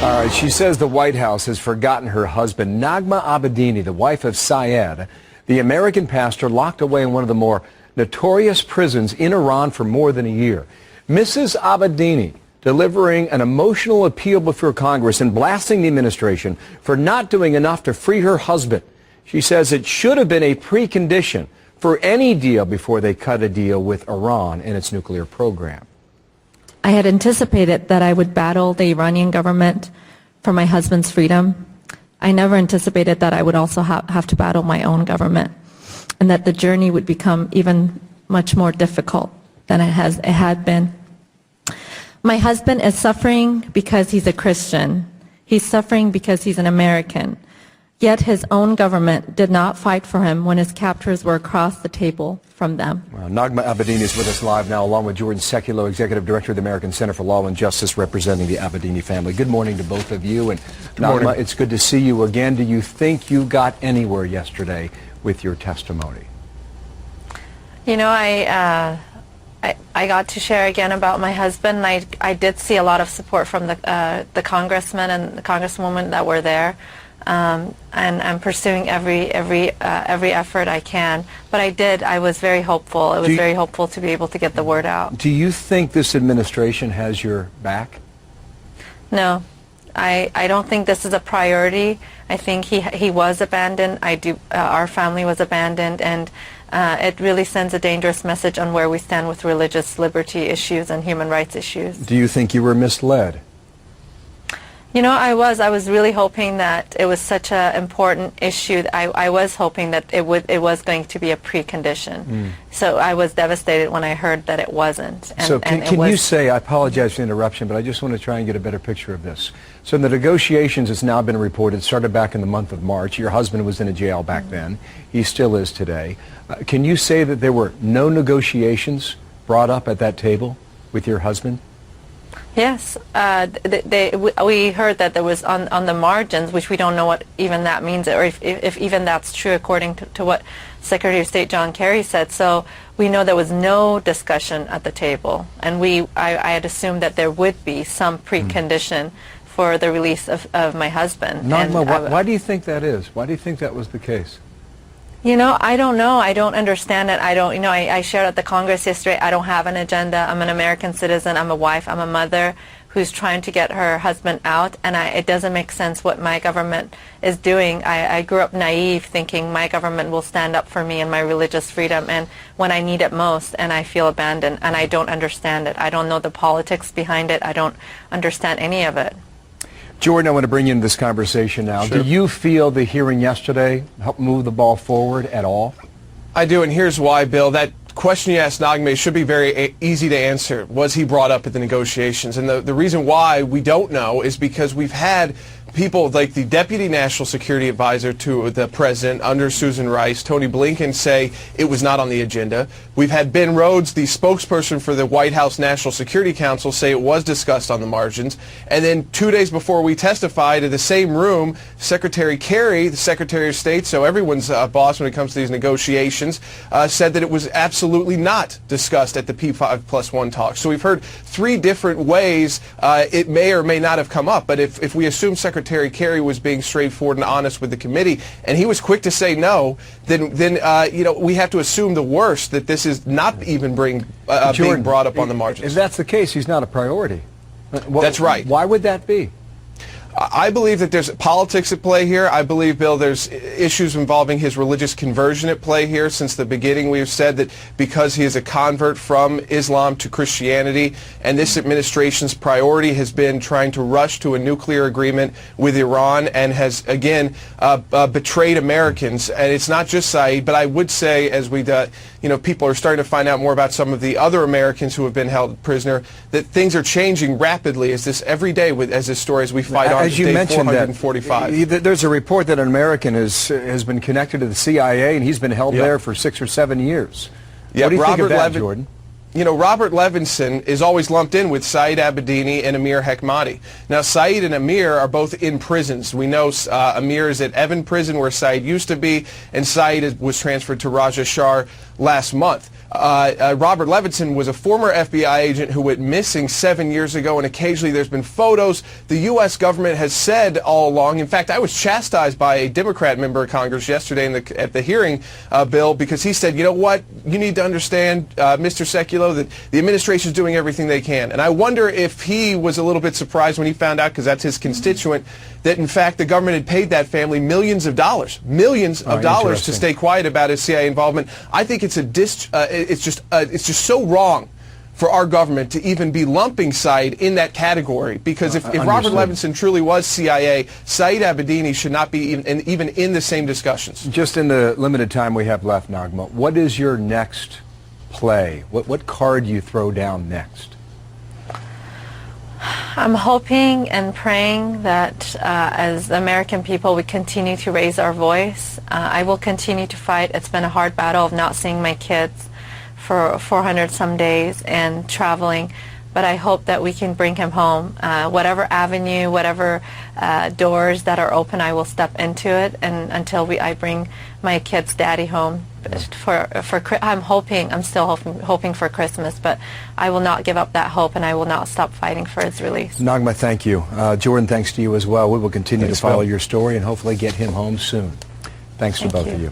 All right, she says the White House has forgotten her husband, Nagma Abedini, the wife of Syed, the American pastor locked away in one of the more notorious prisons in Iran for more than a year. Mrs. Abedini delivering an emotional appeal before Congress and blasting the administration for not doing enough to free her husband. She says it should have been a precondition for any deal before they cut a deal with Iran and its nuclear program. I had anticipated that I would battle the Iranian government for my husband's freedom. I never anticipated that I would also have to battle my own government, and that the journey would become even much more difficult than it had been. My husband is suffering because he's a Christian. He's suffering because he's an American. Yet his own government did not fight for him when his captors were across the table from them. Well, Nagma Abedini is with us live now, along with Jordan Sekulow, Executive Director of the American Center for Law and Justice, representing the Abedini family. Good morning to both of you. And Nagma, it's good to see you again. Do you think you got anywhere yesterday with your testimony? You know, I got to share again about my husband. I did see a lot of support from the congressmen and the congresswoman that were there. And I'm pursuing every effort I can. But I was very hopeful. It was very hopeful to be able to get the word out. Do you think this administration has your back? No. I don't think this is a priority. I think he was abandoned. Our family was abandoned, and it really sends a dangerous message on where we stand with religious liberty issues and human rights issues. Do you think you were misled? You know, I was really hoping that it was such an important issue. I was hoping that it was going to be a precondition. So I was devastated when I heard that it wasn't. So can you say, I apologize for the interruption, but I just want to try and get a better picture of this. So the negotiations, has now been reported, started back in the month of March. Your husband was in a jail back then. He still is today. Can you say that there were no negotiations brought up at that table with your husband? Yes, we heard that there was on the margins, which we don't know what even that means, or if even that's true according to what Secretary of State John Kerry said. So we know there was no discussion at the table, and I had assumed that there would be some precondition for the release of my husband. Nagma, why do you think that is? Why do you think that was the case? You know, I don't know. I don't understand it. I shared at the Congress yesterday, I don't have an agenda. I'm an American citizen. I'm a wife. I'm a mother who's trying to get her husband out, and it doesn't make sense what my government is doing. I grew up naive, thinking my government will stand up for me and my religious freedom, and when I need it most, and I feel abandoned, and I don't understand it. I don't know the politics behind it. I don't understand any of it. Jordan, I want to bring you into this conversation now. Sure. Do you feel the hearing yesterday helped move the ball forward at all? I do, and here's why, Bill. That question you asked Nagma should be very easy to answer. Was he brought up at the negotiations? And the reason why we don't know is because we've had people like the Deputy National Security Advisor to the President under Susan Rice, Tony Blinken, say it was not on the agenda. We've had Ben Rhodes, the spokesperson for the White House National Security Council, say it was discussed on the margins. And then 2 days before we testified in the same room, Secretary Kerry, the Secretary of State, so everyone's boss when it comes to these negotiations, said that it was absolutely not discussed at the P5+1 talks. So we've heard three different ways it may or may not have come up. But if we assume Secretary Kerry was being straightforward and honest with the committee, and he was quick to say no, then you know, we have to assume the worst, that this is not even being brought up on the margins. If that's the case, he's not a priority. That's right. Why would that be? I believe that there's politics at play here. I believe, Bill, there's issues involving his religious conversion at play here. Since the beginning, we have said that because he is a convert from Islam to Christianity, and this administration's priority has been trying to rush to a nuclear agreement with Iran, and has, again, betrayed Americans. And it's not just Saeed, but I would say, as we, you know, people are starting to find out more about some of the other Americans who have been held prisoner, that things are changing rapidly as every day as this story, as we fight on. As you mentioned, there's a report that an American has been connected to the CIA, and he's been held there for 6 or 7 years. Yeah, What do you think Robert of that, Levin, Jordan? Robert Levinson is always lumped in with Saeed Abedini and Amir Hekmati. Now, Saeed and Amir are both in prisons. We know Amir is at Evin Prison, where Saeed used to be, and Saeed was transferred to Raja Shar last month. Robert Levinson was a former FBI agent who went missing 7 years ago, and occasionally there's been photos. The U.S. government has said all along, in fact, I was chastised by a Democrat member of Congress yesterday at the hearing, Bill, because he said, you know what, you need to understand, Mr. Sekulow, that the administration is doing everything they can. And I wonder if he was a little bit surprised when he found out, because that's his constituent, that in fact the government had paid that family millions of dollars to stay quiet about his CIA involvement. I think it's it's just so wrong for our government to even be lumping Saeed in that category, because if Robert Levinson truly was CIA, Saeed Abedini should not be even in the same discussions. Just in the limited time we have left, Naghmeh, what is your next play? What card do you throw down next? I'm hoping and praying that as American people we continue to raise our voice. I will continue to fight. It's been a hard battle of not seeing my kids for 400 some days and traveling, but I hope that we can bring him home. Whatever avenue, whatever doors that are open, I will step into it, and until I bring my kid's daddy home. I'm still hoping for Christmas, but I will not give up that hope, and I will not stop fighting for his release. Naghmeh, thank you. Jordan, thanks to you as well. We will continue to follow your story and hopefully get him home soon. Thanks to both of you.